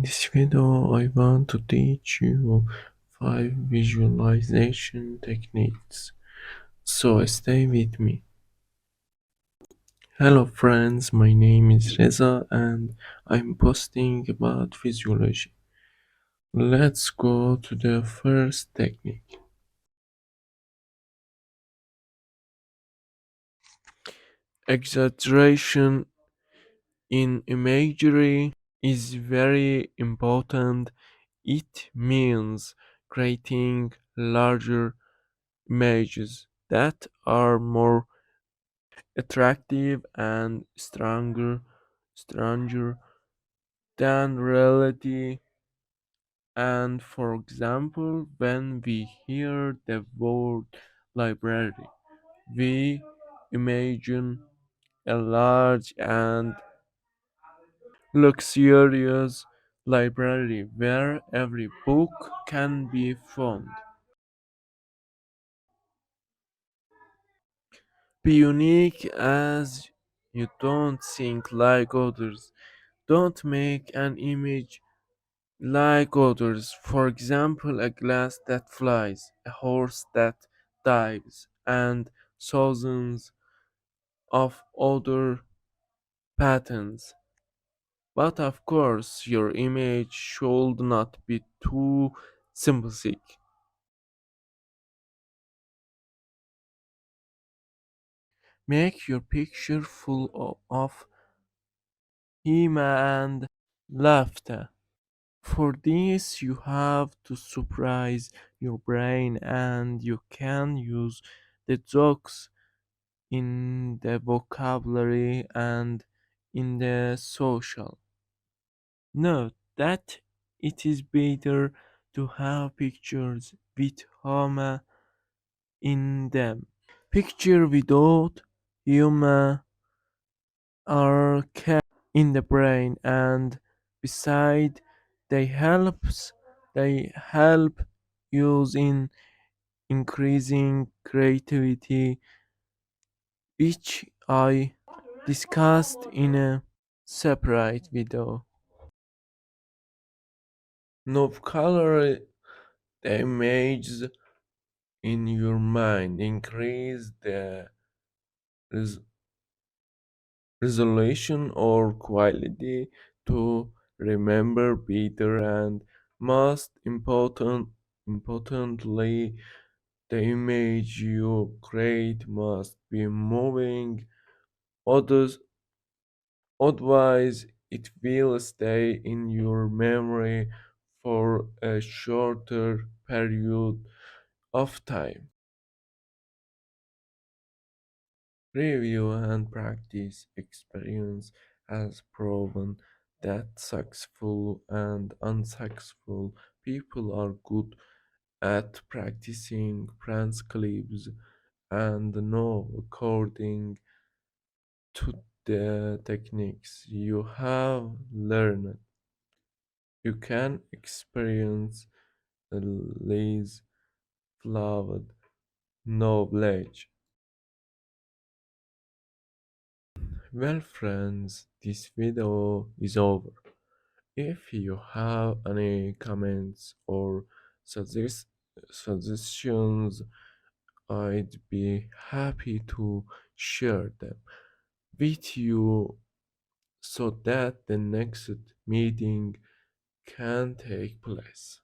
this video, I want to teach you 5 visualization techniques. So stay with me. Hello friends, my name is Reza and I'm posting about physiology. Let's go to the first technique. Exaggeration in imagery is very important. It means creating larger images that are more attractive and stranger than reality. And for example, when we hear the word library, we imagine a large and luxurious library where every book can be found. Be unique as you don't think like others. Don't make an image like others. For example, a glass that flies, a horse that dives, and thousands of other patterns. But of course, your image should not be too simplistic. Make your picture full of humor and laughter. For this, you have to surprise your brain and you can use the jokes in the vocabulary and in the social. Note that it is better to have pictures with humor in them. Picture without humor are kept in the brain and beside they help use in increasing creativity, which I discussed in a separate video. Now color the images in your mind, increase the res- resolution or quality to remember better, and most importantly, the image you create must be moving. Others, otherwise, it will stay in your memory for a shorter period of time. Review and practice experience has proven that successful and unsuccessful people are good at practicing transcripts and know according to the techniques you have learned. You can experience less flawed knowledge. Well friends, this video is over. If you have any comments or suggest suggestions, I'd be happy to share them with you so that the next meeting can take place.